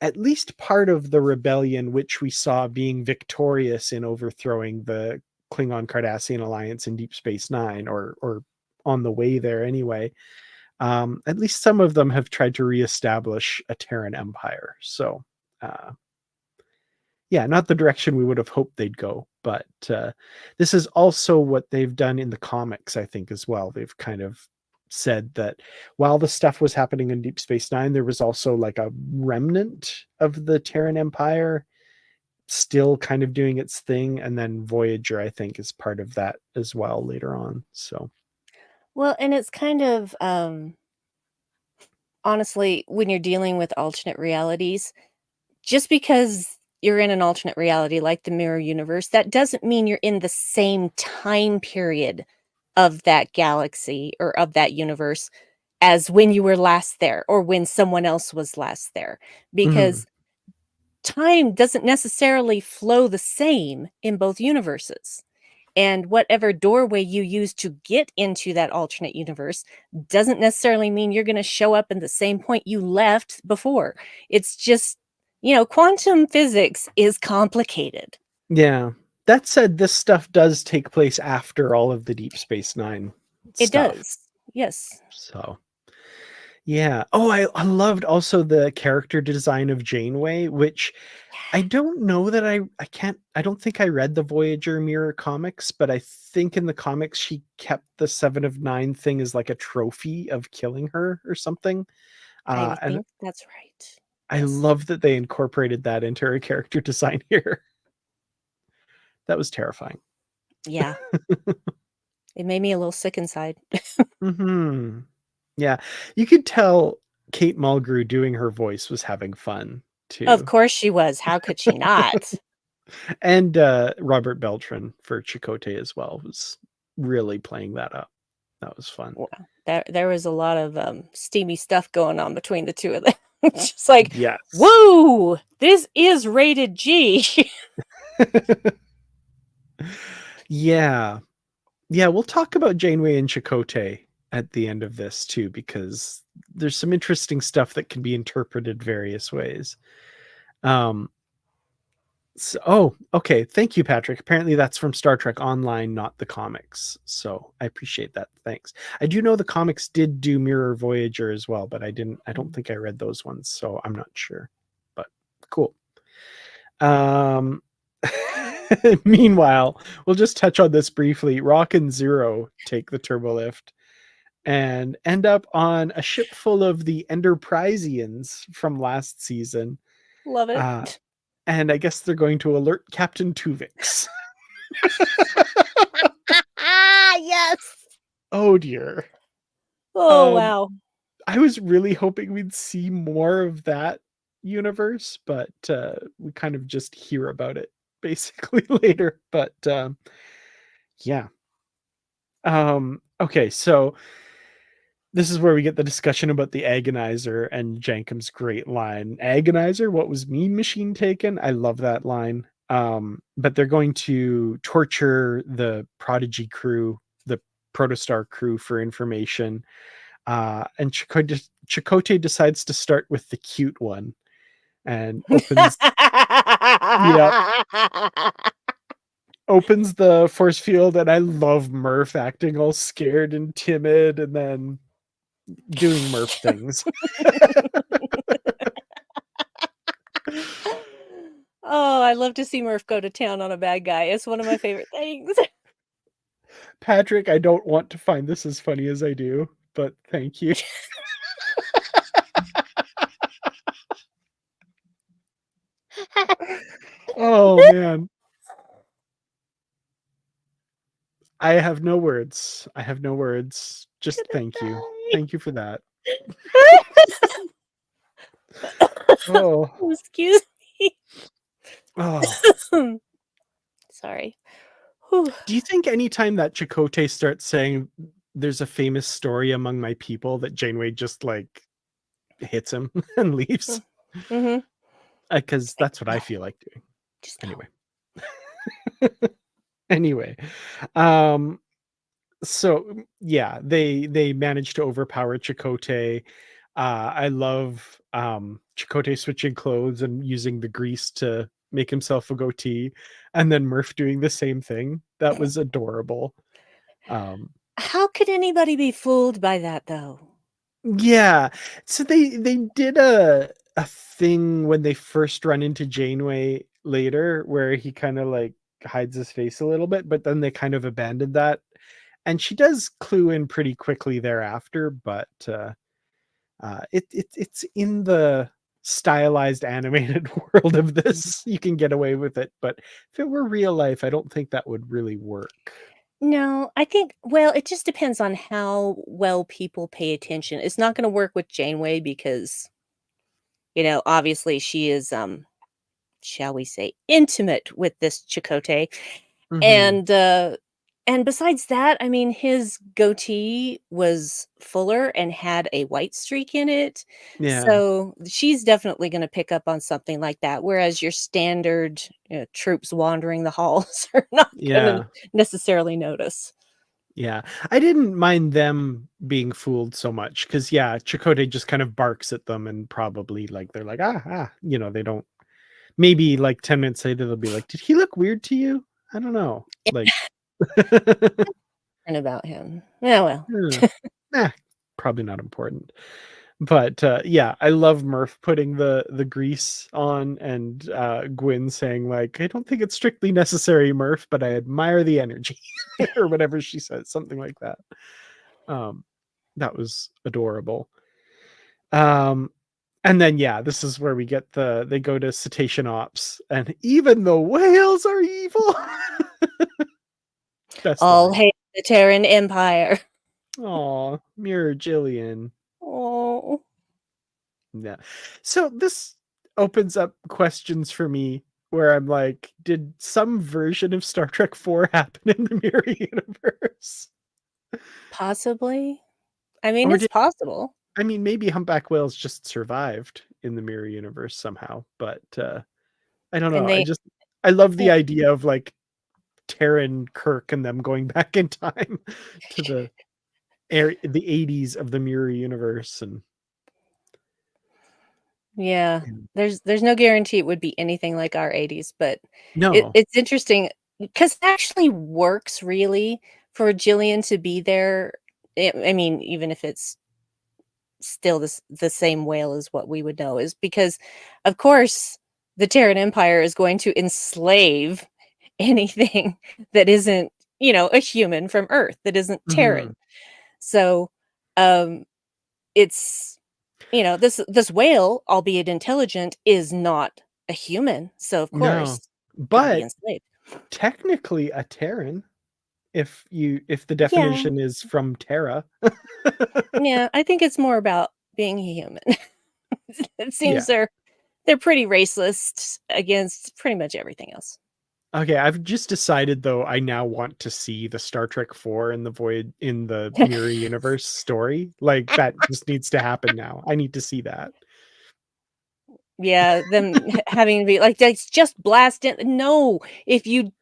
at least part of the rebellion, which we saw being victorious in overthrowing the Klingon Cardassian alliance in Deep Space Nine, or on the way there anyway. At least some of them have tried to reestablish a Terran empire. So, uh, yeah, not the direction we would have hoped they'd go, But this is also what they've done in the comics, I think, as well. They've kind of said that while the stuff was happening in Deep Space Nine, there was also like a remnant of the Terran Empire still kind of doing its thing, and then Voyager, I think, is part of that as well later on. So Well, and it's kind of honestly, when you're dealing with alternate realities, just because you're in an alternate reality like the mirror universe, that doesn't mean you're in the same time period of that galaxy or of that universe as when you were last there or when someone else was last there, mhm. because time doesn't necessarily flow the same in both universes. And whatever doorway you use to get into that alternate universe doesn't necessarily mean you're going to show up in the same point you left before. It's just, quantum physics is complicated. Yeah. That said, this stuff does take place after all of the Deep Space Nine It stuff. does. Yes. So yeah. Oh, I loved also the character design of Janeway, which I don't know that I don't think I read the Voyager Mirror comics, but I think in the comics she kept the Seven of Nine thing as like a trophy of killing her or something. I And think that's right. I Yes. love that they incorporated that into her character design here. That was terrifying. Yeah. It made me a little sick inside. Hmm. Yeah, you could tell Kate Mulgrew doing her voice was having fun Of too, course she was. How could she not? and Robert Beltran for Chakotay as well was really playing that up. That was fun. Wow. There was a lot of steamy stuff going on between the two of them. Just like, Yes. woo, this is rated G. Yeah. Yeah, we'll talk about Janeway and Chakotay at the end of this too, because there's some interesting stuff that can be interpreted various ways. Um, okay. Thank you, Patrick. Apparently, that's from Star Trek Online, not the comics. So I appreciate that. Thanks. I do know the comics did do Mirror Voyager as well, but I didn't. I don't think I read those ones, so I'm not sure. But cool. Um, Meanwhile, we'll just touch on this briefly. Rock and Zero take the turbo lift and end up on a ship full of the Enterpriseians from last season. Love it. Uh, and I guess they're going to alert Captain Tuvix. Yes. Oh dear. Oh, Um, wow. I was really hoping we'd see more of that universe, but we kind of just hear about it basically later. But yeah. Okay, so this is where we get the discussion about the agonizer and Jankum's great line. Agonizer, what was Mean Machine taken? I love that line. But they're going to torture the Prodigy crew, the Protostar crew for information. And Chakotay decides to start with the cute one and yeah, opens the force field. And I love Murph acting all scared and timid and then doing Murph things. Oh, I love to see Murph go to town on a bad guy. It's one of my favorite things. Patrick, I don't want to find this as funny as I do, but thank you. Oh man. I have no words. I have no words. Just thank you. Thank you for that. Oh. Excuse me. Oh. Sorry. Whew. Do you think anytime that Chakotay starts saying there's a famous story among my people that Janeway just like hits him and leaves? Mm-hmm. Because Like, that's what no, I feel like doing. just no. Anyway. Anyway. Um so yeah, they managed to overpower Chakotay. I love Chakotay switching clothes and using the grease to make himself a goatee, and then Murph doing the same thing. That was adorable. Um, How could anybody be fooled by that, though? yeah, so they did a thing when they first run into Janeway later, where he kind of like hides his face a little bit, but then they kind of abandoned that. And she does clue in pretty quickly thereafter, but it's in the stylized animated world of this. You can get away with it, but if it were real life, I don't think that would really work. No, I think well, it just depends on how well people pay attention. It's not gonna work with Janeway because, obviously she is, shall we say, intimate with this Chakotay. Hmm. And, and besides that, I mean, his goatee was fuller and had a white streak in it, Yeah, so she's definitely gonna pick up on something like that, whereas your standard, troops wandering the halls are not gonna yeah, necessarily notice. yeah. I didn't mind them being fooled so much because, yeah, Chakotay just kind of barks at them and probably like they're like, they don't. Maybe like 10 minutes later, they'll be like, did he look weird to you? I don't know. Like, And about him. Yeah, well. "Hmm, eh, probably not important." But yeah, I love Murph putting the grease on and Gwyn saying like, "I don't think it's strictly necessary, Murph, but I admire the energy," or whatever she says, something like that. Um, that was adorable. Um, and then yeah, this is where we get they go to cetacean ops, and even the whales are evil. Best All line. hail the Terran Empire. Aw, Mirror Jillian. Oh. Yeah. So this opens up questions for me where I'm like, did some version of Star Trek 4 happen in the Mirror universe? Possibly. I mean, Or it's did possible. I mean maybe humpback whales just survived in the Mirror universe somehow, but I don't know. And they I love yeah. the idea of like Taryn, Kirk, and them going back in time to the 80s of the Mirror universe Yeah. and There's no guarantee it would be anything like our '80s, but no. it's interesting because it actually works really for Jillian to be there. I mean, even if it's still the same whale as what we would know is because, of course, the Terran Empire is going to enslave anything that isn't, a human from Earth that isn't Mhm. Terran. So, um, it's this whale, albeit intelligent, is not a human. So of No. course, gonna be But enslaved. technically a Terran if the Yeah, definition is from Terra. yeah. I think it's more about being a human. It seems Yeah. they're pretty racist against pretty much everything else. Okay, I've just decided though I now want to see the Star Trek 4 in the Mirror Universe story. Like that just needs to happen now. I need to see that. Yeah, them having to be like, "Let's just blast it." No, if you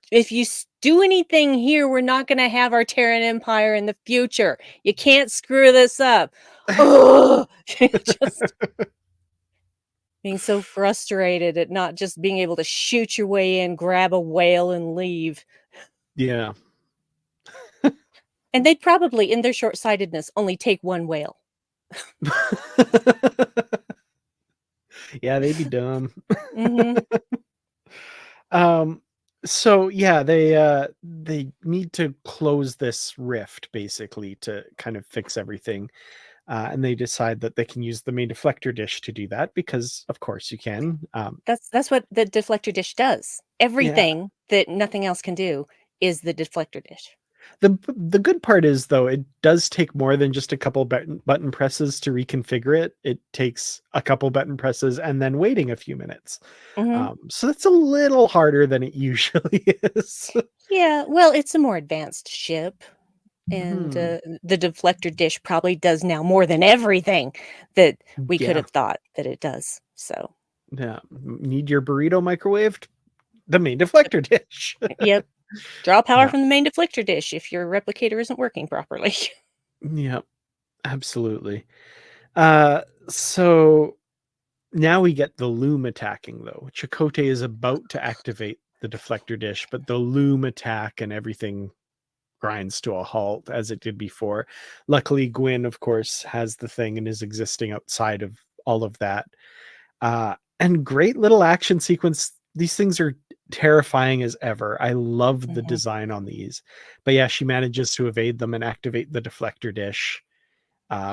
do anything here, we're not gonna have our Terran Empire in the future. You can't screw this up. Ugh! Just being so frustrated at not just being able to shoot your way in, grab a whale, and leave. Yeah. And they'd probably, in their short-sightedness, only take one whale. Yeah, they'd be dumb. Mhm. Um, so yeah, they need to close this rift basically to kind of fix everything. And they decide that they can use the main deflector dish to do that because of course you can. That's what the deflector dish does. Yeah. Everything that nothing else can do is the deflector dish. The good part is though, it does take more than just a couple button presses to reconfigure it. It takes a couple button presses and then waiting a few minutes. Mhm. So that's a little harder than it usually is. Yeah, well, it's a more advanced ship, and, Hmm. the deflector dish probably does now more than everything that we could Yeah. have thought that it does, so Yeah. Need your burrito microwaved? The main deflector dish. yep, draw power Yeah. from the main deflector dish if your replicator isn't working properly. Yeah. Absolutely. So now we get the loom attacking though. Chakotay is about to activate the deflector dish, but the loom attack and everything grinds to a halt as it did before. Luckily, Gwyn, of course, has the thing and is existing outside of all of that. And great little action sequence. These things are terrifying as ever. I love the Mhm. design on these. But yeah, she manages to evade them and activate the deflector dish,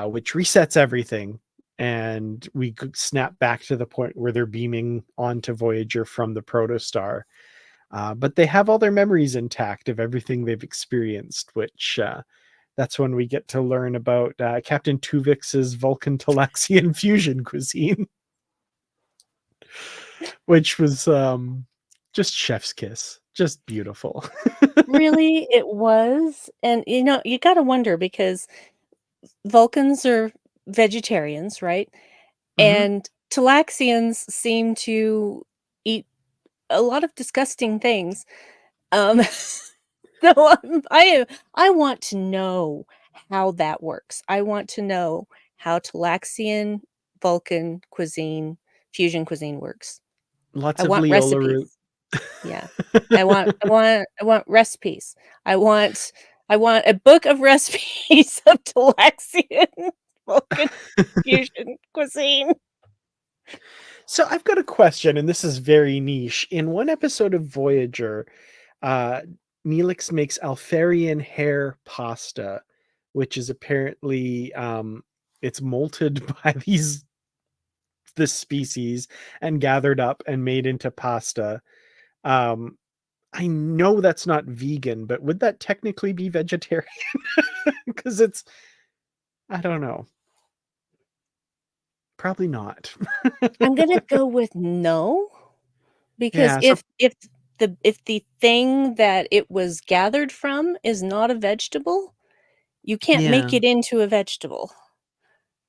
which resets everything. And we snap back to the point where they're beaming onto Voyager from the protostar. But they have all their memories intact of everything they've experienced, which that's when we get to learn about Captain Tuvix's Vulcan Talaxian fusion cuisine, which was just chef's kiss, just beautiful. Really, it was. And, you gotta wonder because Vulcans are vegetarians, right? Hmm. And Talaxians seem to eat a lot of disgusting things. Um, so I want to know how that works. I want to know how Talaxian Vulcan cuisine, fusion cuisine works. Lots I of want Leola root. recipes. Yeah. I want recipes. I want a book of recipes of Talaxian Vulcan fusion cuisine. So I've got a question, and this is very niche. In one episode of Voyager, uh, Neelix makes Alfarian hair pasta, which is apparently it's molted by this species and gathered up and made into pasta. Um, I know that's not vegan, but would that technically be vegetarian? Because it's, I don't know, probably not. I'm gonna go with no, because Yeah. So if the thing that it was gathered from is not a vegetable, you can't yeah, make it into a vegetable.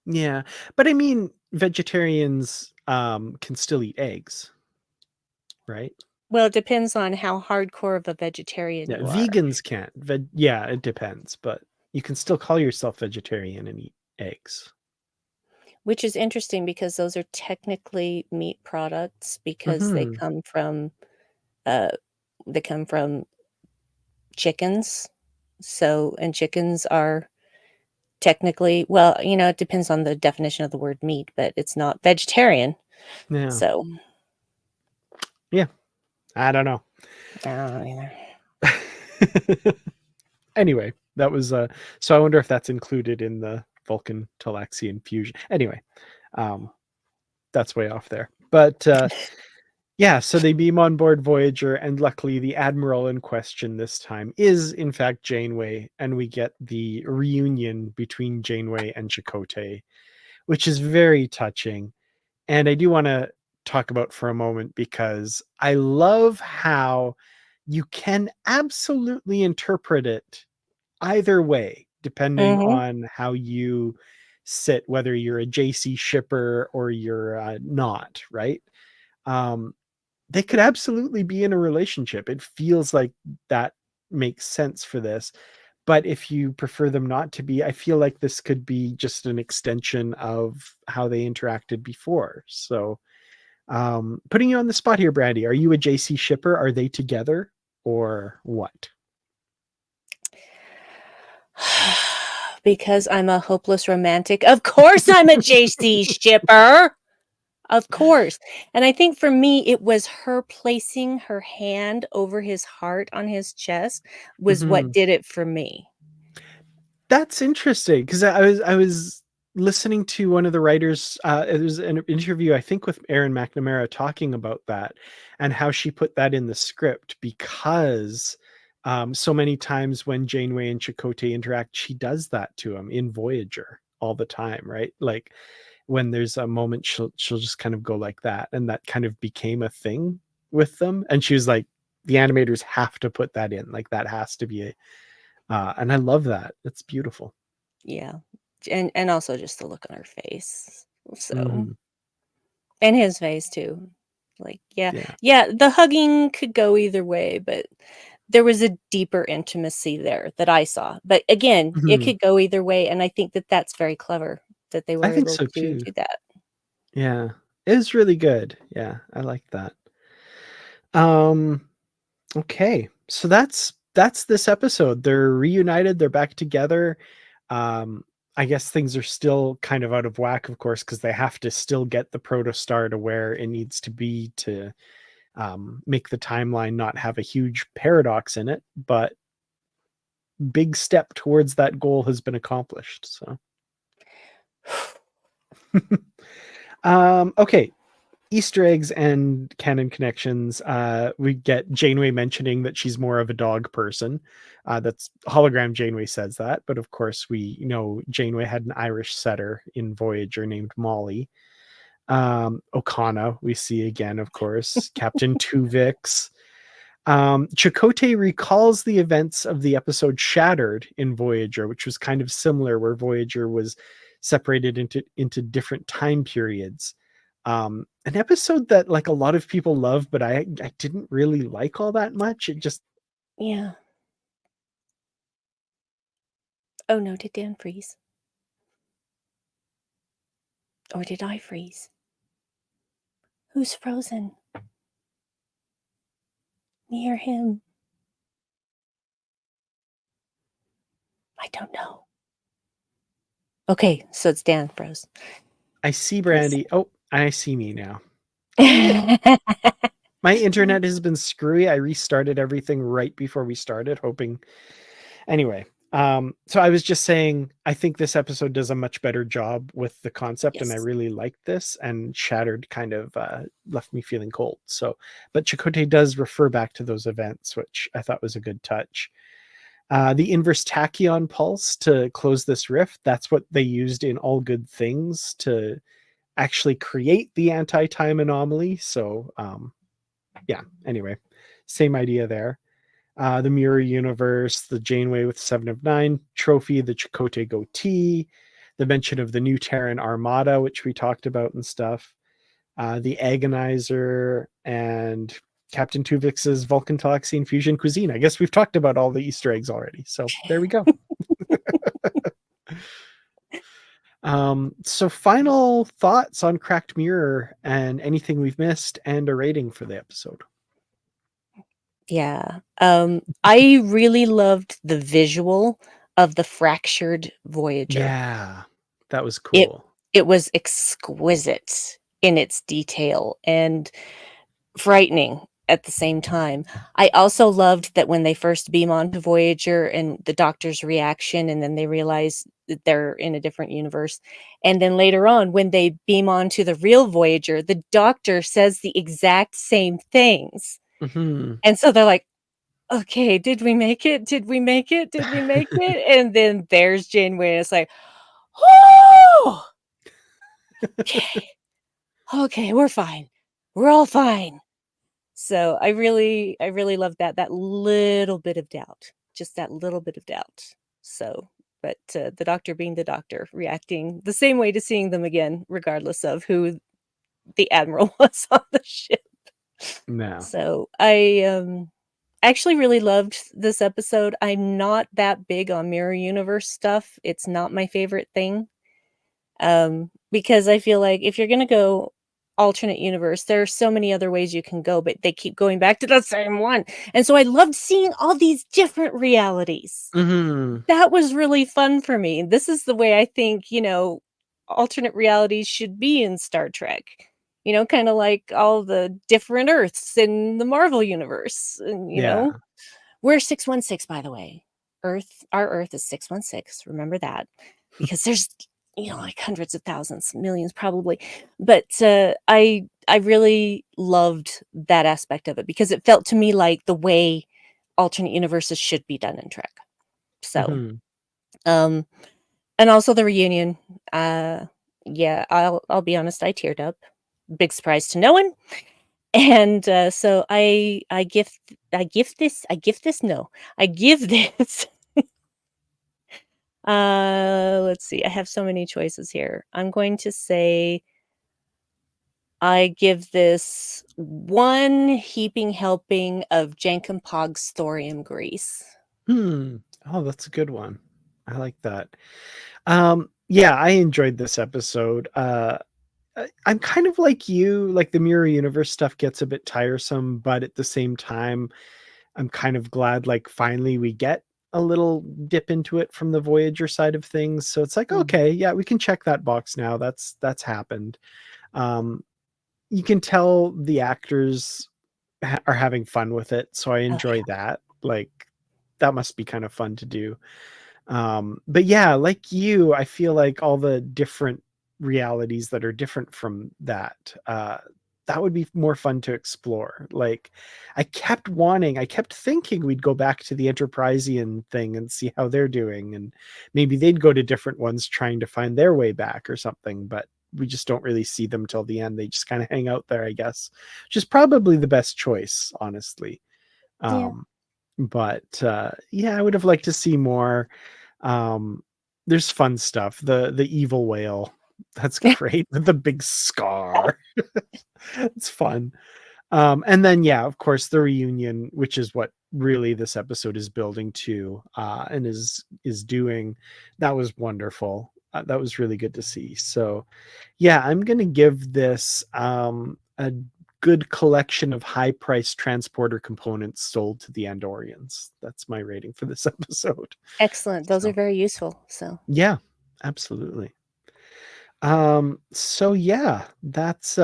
yeah, but I mean, vegetarians can still eat eggs, right? Well, it depends on how hardcore of a vegetarian Yeah, you are, vegans can't. Yeah, it depends, but you can still call yourself vegetarian and eat eggs. which is interesting because those are technically meat products because they Hmm. come from, uh, they come from chickens. So and chickens are technically, well, it depends on the definition of the word meat, but it's not vegetarian. Yeah. So, Yeah. I don't know. I don't know either. Anyway, that was so I wonder if that's included in the Vulcan Talaxian fusion. Anyway, um that's way off there. But yeah, so they beam on board Voyager, and luckily the admiral in question this time is in fact Janeway, and we get the reunion between Janeway and Chakotay, which is very touching. And I do want to talk about for a moment because I love how you can absolutely interpret it either way, depending Mhm. on how you sit, whether you're a JC shipper or you're not, right? Um, they could absolutely be in a relationship. It feels like that makes sense for this. But if you prefer them not to be, I feel like this could be just an extension of how they interacted before. So, putting you on the spot here, Brandi, are you a JC shipper? Are they together or what? Because I'm a hopeless romantic. Of course I'm a JC shipper. Of course. And I think for me, it was her placing her hand over his heart on his chest was what Mhm. did it for me. That's interesting because I was listening to one of the writers. It was an interview, I think, with Erin McNamara talking about that and how she put that in the script because so many times when Janeway and Chakotay interact, she does that to him in Voyager all the time, right? Like when there's a moment, she'll just kind of go like that, and that kind of became a thing with them. And she was like, the animators have to put that in, like that has to be a and I love that. It's beautiful. Yeah. And also just the look on her face. So, Mhm. and his face too. Like, yeah. Yeah. Yeah, the hugging could go either way, but there was a deeper intimacy there that I saw. But again, it Mhm. could go either way, and I think that that's very clever that they I were think able so to too. do that. Yeah. It was really good. Yeah, I like that. Um, okay. So that's this episode. They're reunited, they're back together. Um, I guess things are still kind of out of whack, of course, because they have to still get the protostar to where it needs to be to make the timeline not have a huge paradox in it, but big step towards that goal has been accomplished. So, okay. Easter eggs and canon connections. We get Janeway mentioning that she's more of a dog person. That's hologram Janeway says that, but of course we know Janeway had an Irish setter in Voyager named Molly. Okana we see again, of course. Captain Tuvix. Chakotay recalls the events of the episode Shattered in Voyager, which was kind of similar, where Voyager was separated into different time periods. An episode that like a lot of people love, but I didn't really like all that much. It just Yeah. Oh no, did Dan freeze? Or did I freeze? Who's frozen? Me or him? I don't know. Okay, so it's Dan froze. I see Brandi. Oh, I see me now. My internet has been screwy. I restarted everything right before we started, hoping. Anyway, so I was just saying, I think this episode does a much better job with the concept, and I Yes. really liked this. And Shattered kind of left me feeling cold. So, but Chakotay does refer back to those events, which I thought was a good touch. The inverse tachyon pulse to close this rift, that's what they used in All Good Things to actually create the anti-time anomaly. So yeah, anyway, same idea there. The mirror universe, the Janeway with 7 of 9 trophy, the Chakotay goatee, the mention of the new Terran armada, which we talked about and stuff, the agonizer, and Captain Tuvix's Vulcan Talaxian fusion cuisine. I guess we've talked about all the Easter eggs already, so there we go. So final thoughts on Cracked Mirror and anything we've missed, and a rating for the episode. Yeah. I really loved the visual of the fractured Voyager. Yeah, that was It cool. it was exquisite in its detail and frightening at the same time. I also loved that when they first beam onto Voyager and the Doctor's reaction, and then they realize that they're in a different universe. And then later on, when they beam onto the real Voyager, the Doctor says the exact same things. Mm-hmm. And so they're like, okay, did we make it? Did we make it? Did we make it? And then there's Janeway, and it's like, oh, okay, okay, we're fine. We're all fine. So I really love that little bit of doubt, just that little bit of doubt. So, but the Doctor being the Doctor, reacting the same way to seeing them again, regardless of who the Admiral was on the ship. No. So I actually really loved this episode. I'm not that big on mirror universe stuff. It's not my favorite thing. Because I feel like if you're gonna go alternate universe, there are so many other ways you can go, but they keep going back to the same one. And so I loved seeing all these different realities. Mm-hmm. That was really fun for me. This is the way I think, alternate realities should be in Star Trek. Kind of like all the different Earths in the Marvel universe. And, Yeah. we're 616, by the way. Our Earth is 616. Remember that. Because there's, like hundreds of thousands, millions probably. But I really loved that aspect of it because it felt to me like the way alternate universes should be done in Trek. So, Mm-hmm. and also the reunion. Yeah, I'll be honest, I teared up. Big surprise to no one. And so I give this let's see, I have so many choices here. I'm going to say I give this 1 heaping helping of Jankum-Pog's thorium grease. Oh, that's a good one. I like that. Yeah, I enjoyed this episode. I'm kind of like you, like the mirror universe stuff gets a bit tiresome, but at the same time, I'm kind of glad like finally we get a little dip into it from the Voyager side of things. So it's like, okay, yeah, we can check that box now. That's happened. You can tell the actors are having fun with it, so I Oh enjoy yeah. that. Like, that must be kind of fun to do. But yeah, like you, I feel like all the different realities that are different from that, that would be more fun to explore. Like, I kept thinking we'd go back to the Enterprisian thing and see how they're doing, and maybe they'd go to different ones trying to find their way back or something, but we just don't really see them till the end. They just kind of hang out there, I guess, which is probably the best choice, honestly. Yeah. Um, but yeah, I would have liked to see more. um there's fun stuff. The evil whale, that's great, with the big scar. It's fun. And then yeah, of course, the reunion, which is what really this episode is building to, and is doing. That was wonderful. That was really good to see. So yeah, I'm gonna give this a good collection of high priced transporter components sold to the Andorians. That's my rating for this episode. Excellent. Those are So very useful. So yeah, absolutely. So yeah, that's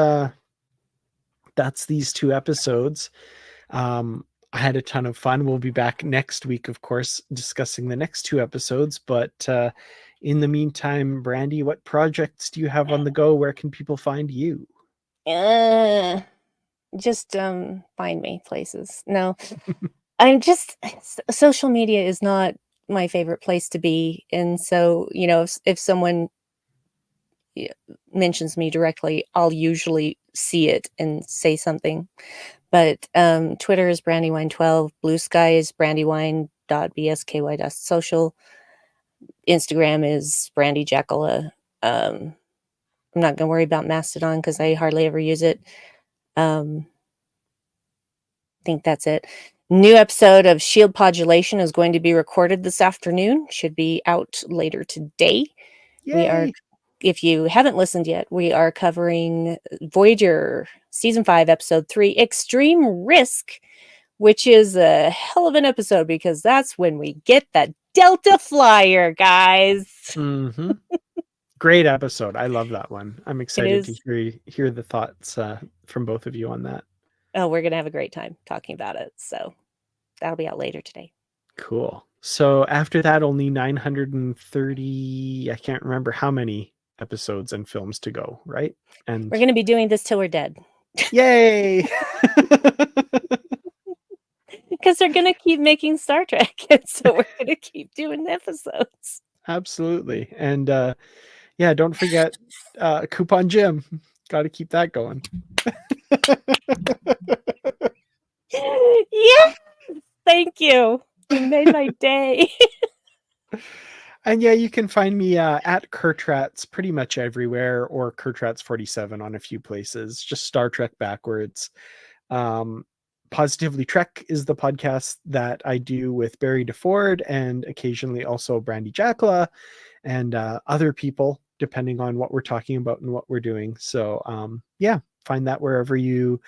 these two episodes. I had a ton of fun. We'll be back next week, of course, discussing the next two episodes. But in the meantime, Brandi, what projects do you have on the go? Where can people find you? just find me places. No, I'm just social media is not my favorite place to be, and so if someone y- mentions me directly, I'll usually see it and say something. But Twitter is Brandywine12, Blue Sky is brandywine.bsky.social, Instagram is Brandy Jackola. I'm not gonna worry about Mastodon because I hardly ever use it. I think that's it. New episode of Shield Podulation is going to be recorded this afternoon. Should be out later today. We are, Yay! if you haven't listened yet, we are covering Voyager Season 5, Episode 3, Extreme Risk, which is a hell of an episode because that's when we get that Delta Flyer, guys. Mm-hmm. Great episode. I love that one. I'm It excited to is. hear the thoughts from both of you on that. Oh, we're going to have a great time talking about it. So that'll be out later today. Cool. So after that, only 930, I can't remember how many episodes and films to go, right? We're And going to be doing this till we're dead yay! because they're going to keep making Star Trek. And so we're going to keep doing episodes. Absolutely. And yeah, don't forget Coupon Jim. Got to keep that going. Yes. Thank you. You made my day. And yeah, you can find me at Kurtrats pretty much everywhere, or Kurtrats47 on a few places. Just Star Trek backwards. Um, Positively Trek is the podcast that I do with Barry DeFord and occasionally also Brandi Jackola and other people, depending on what we're talking about and what we're doing. So yeah, find that wherever you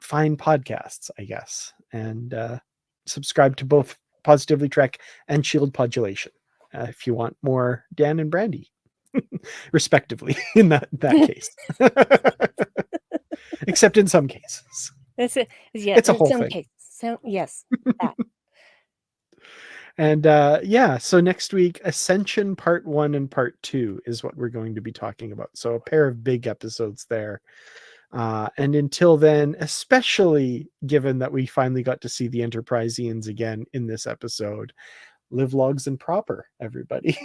find podcasts, I guess. And subscribe to both Positively Trek and Shield Podulation if you want more Dan and Brandi, respectively, in that case. Except in some cases. That's it. Yeah, It's a in whole some thing. cases. So, yes, that. And yeah, so next week, Ascension Part 1 and Part 2 is what we're going to be talking about. So a pair of big episodes there. And until then, especially given that we finally got to see the Enterprisians again in this episode, live logs and proper, everybody.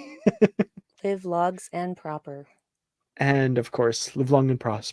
Live logs and proper. And of course, live long and prosper.